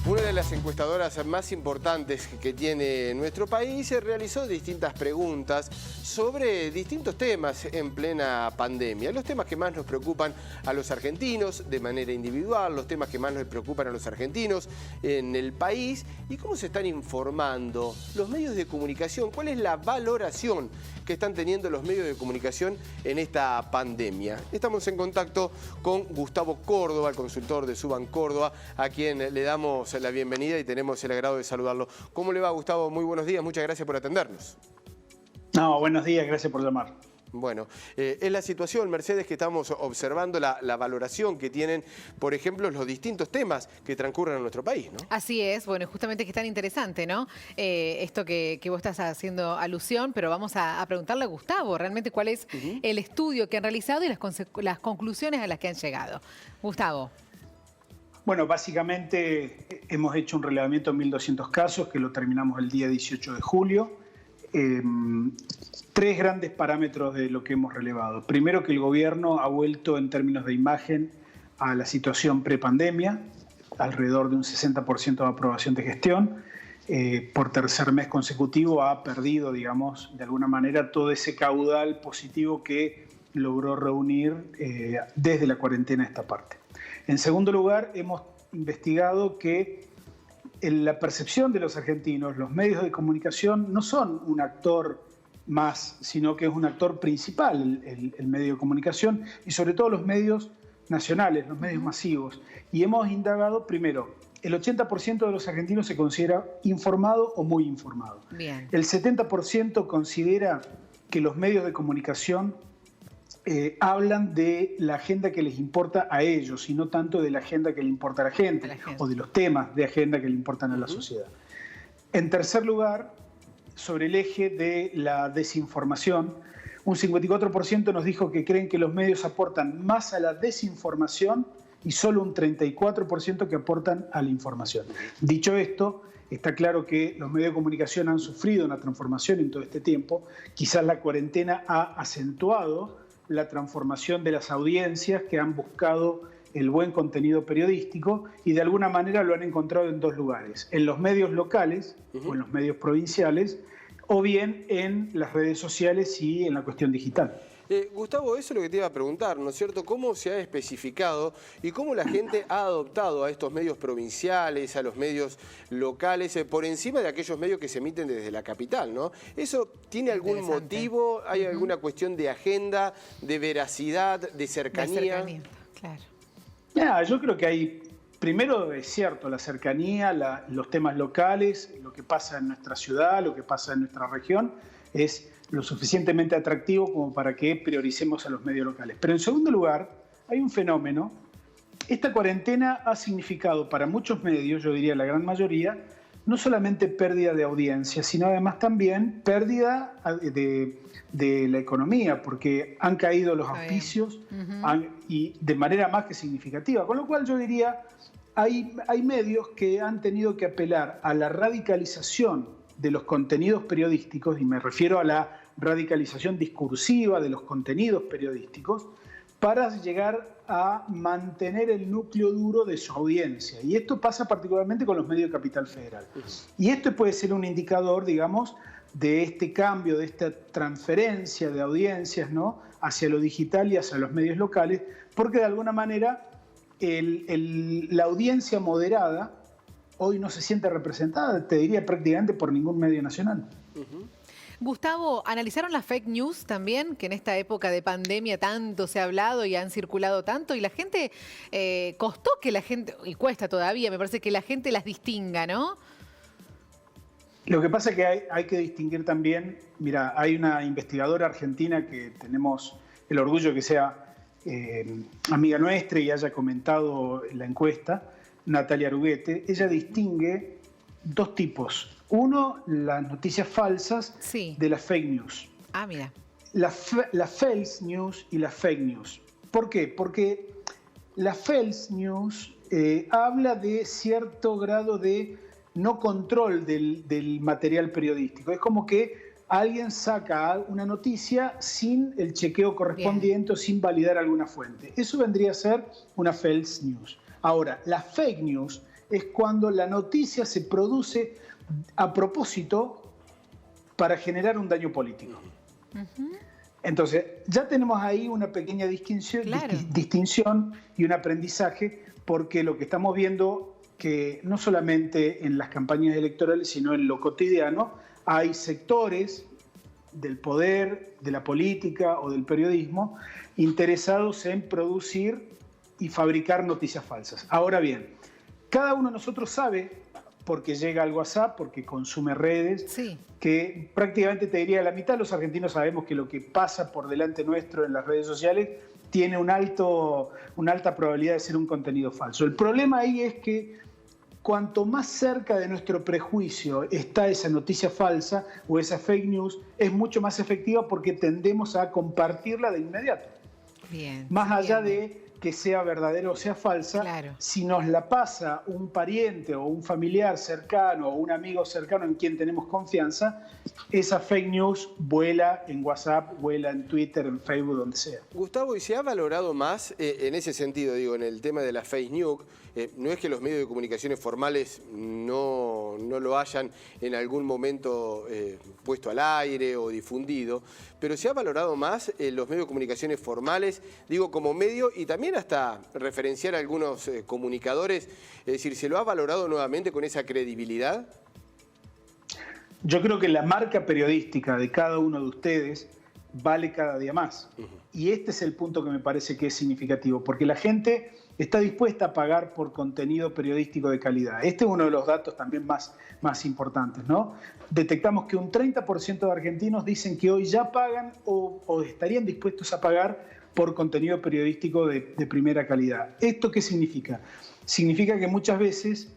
Una de las encuestadoras más importantes que tiene nuestro país realizó distintas preguntas sobre distintos temas en plena pandemia. Los temas que más nos preocupan a los argentinos de manera individual, los temas que más nos preocupan a los argentinos en el país y cómo se están informando los medios de comunicación, cuál es la valoración que están teniendo los medios de comunicación en esta pandemia. Estamos en contacto con Gustavo Córdoba, el consultor de Suban Córdoba, a quien le damos la bienvenida y tenemos el agrado de saludarlo. ¿Cómo le va, Gustavo? Muy buenos días, muchas gracias por atendernos. No, buenos días, gracias por llamar. Bueno, es la situación, Mercedes, que estamos observando la valoración que tienen, por ejemplo, los distintos temas que transcurren en nuestro país, ¿no? Así es, bueno, justamente que es tan interesante, ¿no? Esto que vos estás haciendo alusión, pero vamos a preguntarle a Gustavo realmente cuál es el estudio que han realizado y las conclusiones a las que han llegado. Gustavo. Bueno, básicamente hemos hecho un relevamiento de 1.200 casos que lo terminamos el día 18 de julio. Tres grandes parámetros de lo que hemos relevado. Primero, que el gobierno ha vuelto en términos de imagen a la situación prepandemia, alrededor de un 60% de aprobación de gestión. Por tercer mes consecutivo ha perdido, digamos, de alguna manera todo ese caudal positivo que logró reunir desde la cuarentena esta parte. En segundo lugar, hemos investigado que en la percepción de los argentinos, los medios de comunicación no son un actor más, sino que es un actor principal el medio de comunicación y sobre todo los medios nacionales, los medios masivos. Y hemos indagado, primero, el 80% de los argentinos se considera informado o muy informado. Bien. El 70% considera que los medios de comunicación hablan de la agenda que les importa a ellos y no tanto de la agenda que le importa a la gente o de los temas de agenda que le importan a la sociedad. En tercer lugar, sobre el eje de la desinformación, un 54% nos dijo que creen que los medios aportan más a la desinformación y solo un 34% que aportan a la información. Dicho esto, está claro que los medios de comunicación han sufrido una transformación en todo este tiempo. Quizás la cuarentena ha acentuado la transformación de las audiencias que han buscado el buen contenido periodístico y de alguna manera lo han encontrado en dos lugares, en los medios locales o en los medios provinciales o bien en las redes sociales y en la cuestión digital. Gustavo, eso es lo que te iba a preguntar, ¿no es cierto? ¿Cómo se ha especificado y cómo la gente ha adoptado a estos medios provinciales, a los medios locales, por encima de aquellos medios que se emiten desde la capital, ¿no? ¿Eso tiene algún motivo? ¿Hay alguna cuestión de agenda, de veracidad, de cercanía? De cercanía, claro. Yo creo que hay, primero es cierto, la cercanía, los temas locales, lo que pasa en nuestra ciudad, lo que pasa en nuestra región, es lo suficientemente atractivo como para que prioricemos a los medios locales. Pero en segundo lugar, hay un fenómeno. Esta cuarentena ha significado para muchos medios, yo diría la gran mayoría, no solamente pérdida de audiencia, sino además también pérdida de la economía, porque han caído los auspicios y de manera más que significativa. Con lo cual yo diría, hay medios que han tenido que apelar a la radicalización de los contenidos periodísticos, y me refiero a la radicalización discursiva de los contenidos periodísticos, para llegar a mantener el núcleo duro de su audiencia. Y esto pasa particularmente con los medios de Capital Federal. Y esto puede ser un indicador, digamos, de este cambio, de esta transferencia de audiencias, ¿no?, hacia lo digital y hacia los medios locales, porque de alguna manera la audiencia moderada hoy no se siente representada, te diría prácticamente por ningún medio nacional. Gustavo, ¿analizaron las fake news también? Que en esta época de pandemia tanto se ha hablado y han circulado tanto y la gente, costó que la gente, y cuesta todavía, me parece que la gente las distinga, ¿no? Lo que pasa es que hay que distinguir también, mira, hay una investigadora argentina que tenemos el orgullo que sea amiga nuestra y haya comentado la encuesta, Natalia Aruguete. Ella distingue dos tipos. Uno, las noticias falsas de las fake news. Ah, mira. La false news y las fake news. ¿Por qué? Porque la false news habla de cierto grado de no control del material periodístico. Es como que alguien saca una noticia sin el chequeo correspondiente o sin validar alguna fuente. Eso vendría a ser una false news. Ahora, la fake news es cuando la noticia se produce a propósito para generar un daño político. Entonces, ya tenemos ahí una pequeña distinción y un aprendizaje, porque lo que estamos viendo que no solamente en las campañas electorales, sino en lo cotidiano, hay sectores del poder, de la política o del periodismo interesados en producir y fabricar noticias falsas. Ahora bien, cada uno de nosotros sabe, porque llega al WhatsApp, porque consume redes, que prácticamente te diría la mitad de los argentinos sabemos que lo que pasa por delante nuestro en las redes sociales tiene una alta probabilidad de ser un contenido falso. El problema ahí es que cuanto más cerca de nuestro prejuicio está esa noticia falsa o esa fake news, es mucho más efectiva porque tendemos a compartirla de inmediato. Más allá de que sea verdadera o sea falsa, si nos la pasa un pariente o un familiar cercano o un amigo cercano en quien tenemos confianza, esa fake news vuela en WhatsApp, vuela en Twitter, en Facebook, donde sea. Gustavo, ¿y se ha valorado más en ese sentido, digo, en el tema de la fake news? No es que los medios de comunicaciones formales no lo hayan en algún momento puesto al aire o difundido, pero se ha valorado más los medios de comunicaciones formales, digo, como medio, y también hasta referenciar a algunos comunicadores, es decir, ¿se lo ha valorado nuevamente con esa credibilidad? Yo creo que la marca periodística de cada uno de ustedes vale cada día más. Y este es el punto que me parece que es significativo, porque la gente está dispuesta a pagar por contenido periodístico de calidad. Este es uno de los datos también más importantes, ¿no? Detectamos que un 30% de argentinos dicen que hoy ya pagan o estarían dispuestos a pagar por contenido periodístico de primera calidad. ¿Esto qué significa? Significa que muchas veces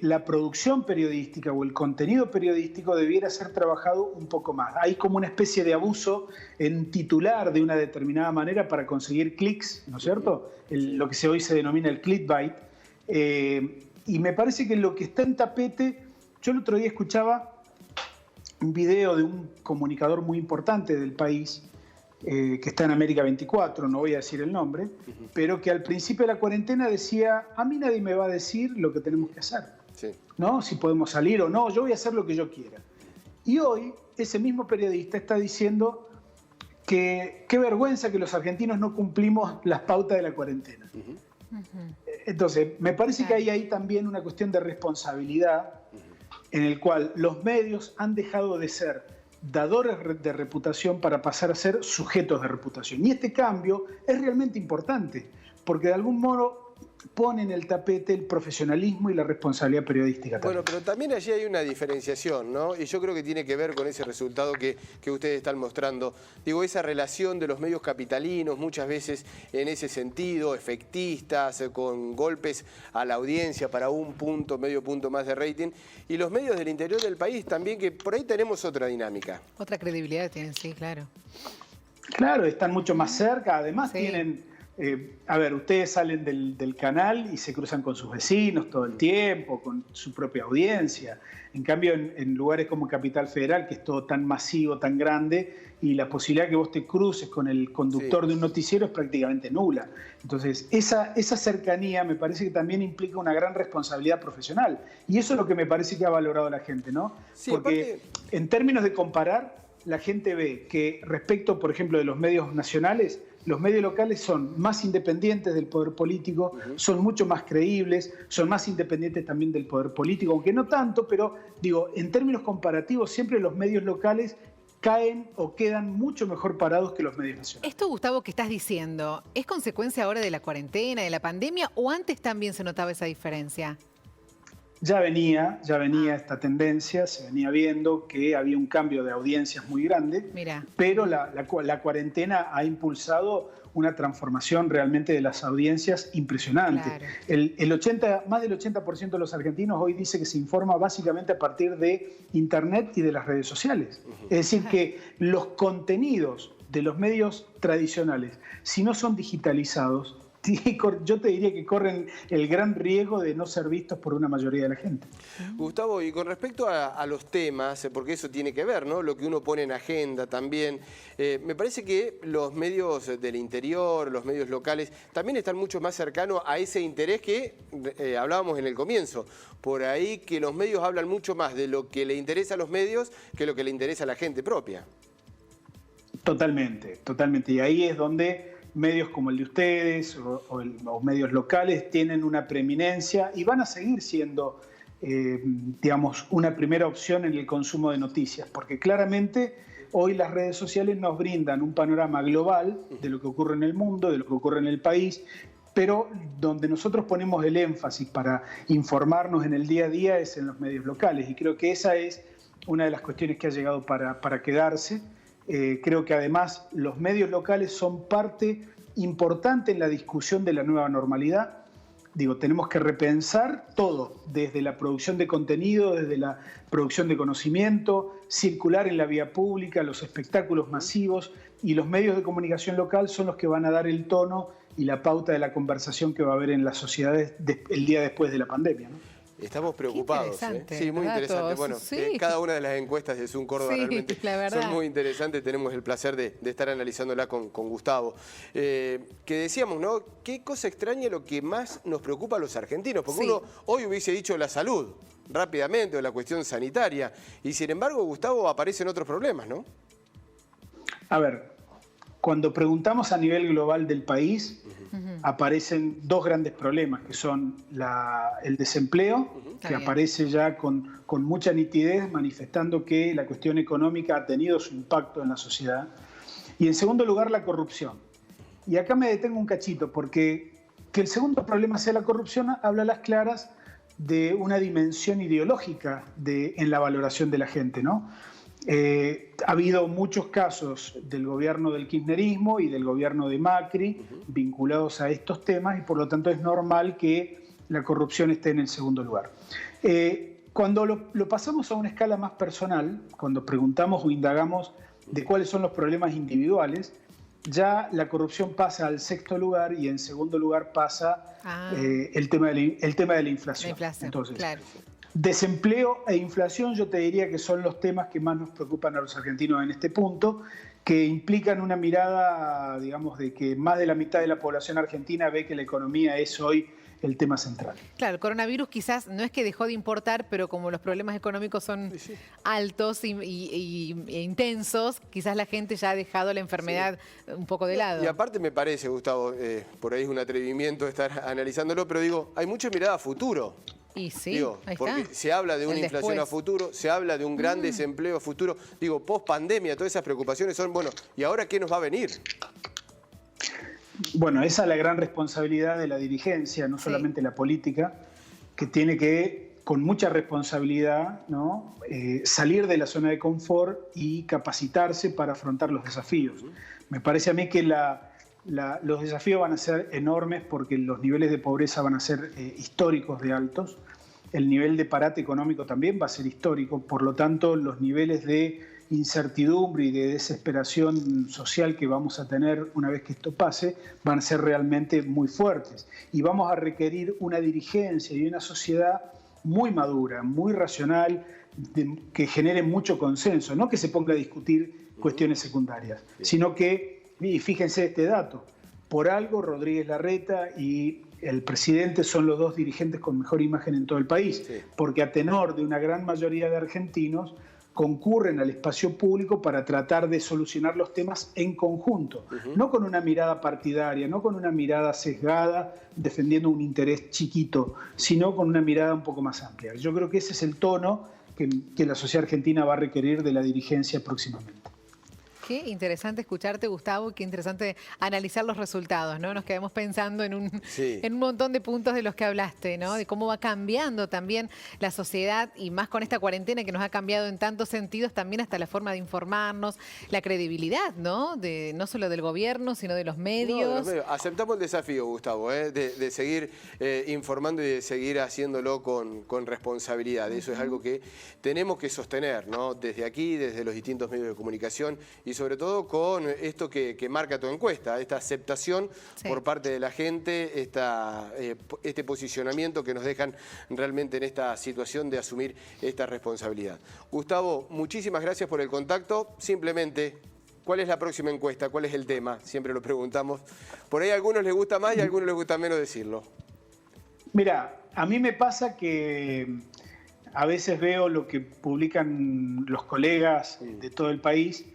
la producción periodística o el contenido periodístico debiera ser trabajado un poco más. Hay como una especie de abuso en titular de una determinada manera para conseguir clics, ¿no es cierto? Lo que hoy se denomina el clickbait. Y me parece que lo que está en tapete, yo el otro día escuchaba un video de un comunicador muy importante del país, que está en América 24, no voy a decir el nombre, pero que al principio de la cuarentena decía, a mí nadie me va a decir lo que tenemos que hacer, ¿no? Si podemos salir o no, yo voy a hacer lo que yo quiera. Y hoy ese mismo periodista está diciendo que qué vergüenza que los argentinos no cumplimos las pautas de la cuarentena. Entonces, me parece que hay ahí también una cuestión de responsabilidad en el cual los medios han dejado de ser dadores de reputación para pasar a ser sujetos de reputación. Y este cambio es realmente importante, porque de algún modo pone en el tapete el profesionalismo y la responsabilidad periodística también. Bueno, pero también allí hay una diferenciación, ¿no? Y yo creo que tiene que ver con ese resultado que ustedes están mostrando. Digo, esa relación de los medios capitalinos, muchas veces en ese sentido, efectistas, con golpes a la audiencia para un punto, medio punto más de rating, y los medios del interior del país también, que por ahí tenemos otra dinámica. Otra credibilidad tienen, sí, claro. Claro, están mucho más cerca, además tienen... a ver, ustedes salen del canal y se cruzan con sus vecinos todo el tiempo, con su propia audiencia. En cambio, en lugares como Capital Federal, que es todo tan masivo, tan grande, y la posibilidad que vos te cruces con el conductor de un noticiero es prácticamente nula. Entonces, esa cercanía me parece que también implica una gran responsabilidad profesional. Y eso es lo que me parece que ha valorado la gente, ¿no? Sí, porque en términos de comparar, la gente ve que respecto, por ejemplo, de los medios nacionales, los medios locales son más independientes del poder político, son mucho más creíbles, son más independientes también del poder político, aunque no tanto, pero digo, en términos comparativos siempre los medios locales caen o quedan mucho mejor parados que los medios nacionales. Esto, Gustavo, que estás diciendo, ¿es consecuencia ahora de la cuarentena, de la pandemia, o antes también se notaba esa diferencia? Ya venía esta tendencia, se venía viendo que había un cambio de audiencias muy grande, pero la cuarentena ha impulsado una transformación realmente de las audiencias impresionante. Claro. Más del 80% de los argentinos hoy dice que se informa básicamente a partir de Internet y de las redes sociales. Es decir, que los contenidos de los medios tradicionales, si no son digitalizados, sí, yo te diría que corren el gran riesgo de no ser vistos por una mayoría de la gente. Gustavo, y con respecto a los temas, porque eso tiene que ver, ¿no? Lo que uno pone en agenda también, me parece que los medios del interior, los medios locales, también están mucho más cercanos a ese interés que hablábamos en el comienzo. Por ahí que los medios hablan mucho más de lo que le interesa a los medios que lo que le interesa a la gente propia. Totalmente, totalmente. Y ahí es donde medios como el de ustedes o medios locales tienen una preeminencia y van a seguir siendo, digamos, una primera opción en el consumo de noticias, porque claramente hoy las redes sociales nos brindan un panorama global de lo que ocurre en el mundo, de lo que ocurre en el país, pero donde nosotros ponemos el énfasis para informarnos en el día a día es en los medios locales, y creo que esa es una de las cuestiones que ha llegado para quedarse. Creo que además los medios locales son parte importante en la discusión de la nueva normalidad. Digo, tenemos que repensar todo, desde la producción de contenido, desde la producción de conocimiento, circular en la vía pública, los espectáculos masivos, y los medios de comunicación local son los que van a dar el tono y la pauta de la conversación que va a haber en las sociedades el día después de la pandemia, ¿no? Estamos preocupados. Sí, muy interesante. Bueno, sí. Cada una de las encuestas de Zoom Córdoba Sí, realmente son muy interesantes. Tenemos el placer de estar analizándola con Gustavo. Que decíamos, ¿no? Qué cosa extraña lo que más nos preocupa a los argentinos. Porque uno hoy hubiese dicho la salud rápidamente o la cuestión sanitaria. Y sin embargo, Gustavo, aparecen otros problemas, ¿no? A ver, cuando preguntamos a nivel global del país, aparecen dos grandes problemas, que son el desempleo, que aparece ya con mucha nitidez, manifestando que la cuestión económica ha tenido su impacto en la sociedad, y en segundo lugar la corrupción. Y acá me detengo un cachito, porque que el segundo problema sea la corrupción habla a las claras de una dimensión ideológica en la valoración de la gente, ¿no? Ha habido muchos casos del gobierno del kirchnerismo y del gobierno de Macri vinculados a estos temas, y por lo tanto es normal que la corrupción esté en el segundo lugar. Cuando lo pasamos a una escala más personal, cuando preguntamos o indagamos de cuáles son los problemas individuales, ya la corrupción pasa al sexto lugar, y en segundo lugar pasa el tema de la inflación. Entonces, claro. Desempleo e inflación yo te diría que son los temas que más nos preocupan a los argentinos en este punto, que implican una mirada, digamos, de que más de la mitad de la población argentina ve que la economía es hoy el tema central. Claro, el coronavirus quizás no es que dejó de importar, pero como los problemas económicos son altos e intensos, quizás la gente ya ha dejado la enfermedad un poco de lado. Y aparte me parece, Gustavo, por ahí es un atrevimiento estar analizándolo, pero digo, hay mucha mirada a futuro. Y sí, digo, ahí porque está. se habla de una inflación a futuro, se habla de un gran desempleo a futuro. Digo, post pandemia, todas esas preocupaciones son, bueno, ¿y ahora qué nos va a venir? Bueno, esa es la gran responsabilidad de la dirigencia, no solamente la política, que tiene que, con mucha responsabilidad, ¿no? Salir de la zona de confort y capacitarse para afrontar los desafíos. Me parece a mí que los desafíos van a ser enormes, porque los niveles de pobreza van a ser históricos de altos, el nivel de parate económico también va a ser histórico, por lo tanto los niveles de incertidumbre y de desesperación social que vamos a tener una vez que esto pase van a ser realmente muy fuertes, y vamos a requerir una dirigencia y una sociedad muy madura, muy racional, que genere mucho consenso, no que se ponga a discutir cuestiones secundarias, sino que, y fíjense este dato, por algo Rodríguez Larreta y el presidente son los dos dirigentes con mejor imagen en todo el país, porque a tenor de una gran mayoría de argentinos concurren al espacio público para tratar de solucionar los temas en conjunto, no con una mirada partidaria, no con una mirada sesgada defendiendo un interés chiquito, sino con una mirada un poco más amplia. Yo creo que ese es el tono que la sociedad argentina va a requerir de la dirigencia próximamente. Qué interesante escucharte, Gustavo, qué interesante analizar los resultados, ¿no? Nos quedamos pensando en un montón de puntos de los que hablaste, ¿no? De cómo va cambiando también la sociedad, y más con esta cuarentena que nos ha cambiado en tantos sentidos, también hasta la forma de informarnos, la credibilidad, ¿no? No solo del gobierno, sino de los medios. Aceptamos el desafío, Gustavo, de seguir informando y de seguir haciéndolo con responsabilidad. Eso es algo que tenemos que sostener, ¿no? Desde aquí, desde los distintos medios de comunicación, y sobre todo con esto que marca tu encuesta, esta aceptación por parte de la gente, este posicionamiento que nos dejan realmente en esta situación de asumir esta responsabilidad. Gustavo, muchísimas gracias por el contacto. Simplemente, ¿cuál es la próxima encuesta? ¿Cuál es el tema? Siempre lo preguntamos. Por ahí a algunos les gusta más y a algunos les gusta menos decirlo. Mira, a mí me pasa que a veces veo lo que publican los colegas de todo el país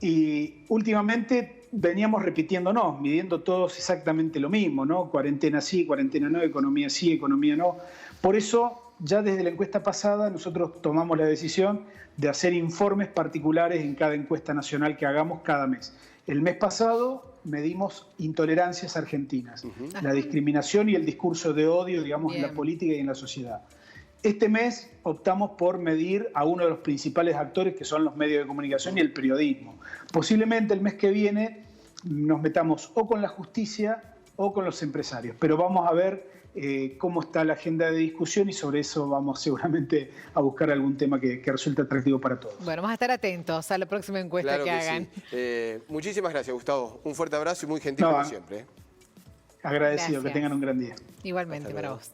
y últimamente veníamos repitiéndonos, midiendo todos exactamente lo mismo, ¿no? Cuarentena sí, cuarentena no, economía sí, economía no. Por eso, ya desde la encuesta pasada, nosotros tomamos la decisión de hacer informes particulares en cada encuesta nacional que hagamos cada mes. El mes pasado medimos intolerancias argentinas, la discriminación y el discurso de odio, digamos, en la política y en la sociedad. Este mes optamos por medir a uno de los principales actores, que son los medios de comunicación y el periodismo. Posiblemente el mes que viene nos metamos o con la justicia o con los empresarios, pero vamos a ver cómo está la agenda de discusión y sobre eso vamos seguramente a buscar algún tema que resulte atractivo para todos. Bueno, vamos a estar atentos a la próxima encuesta que hagan. Sí. Muchísimas gracias, Gustavo. Un fuerte abrazo y muy gentil como siempre. Agradecido, que tengan un gran día. Igualmente para vos.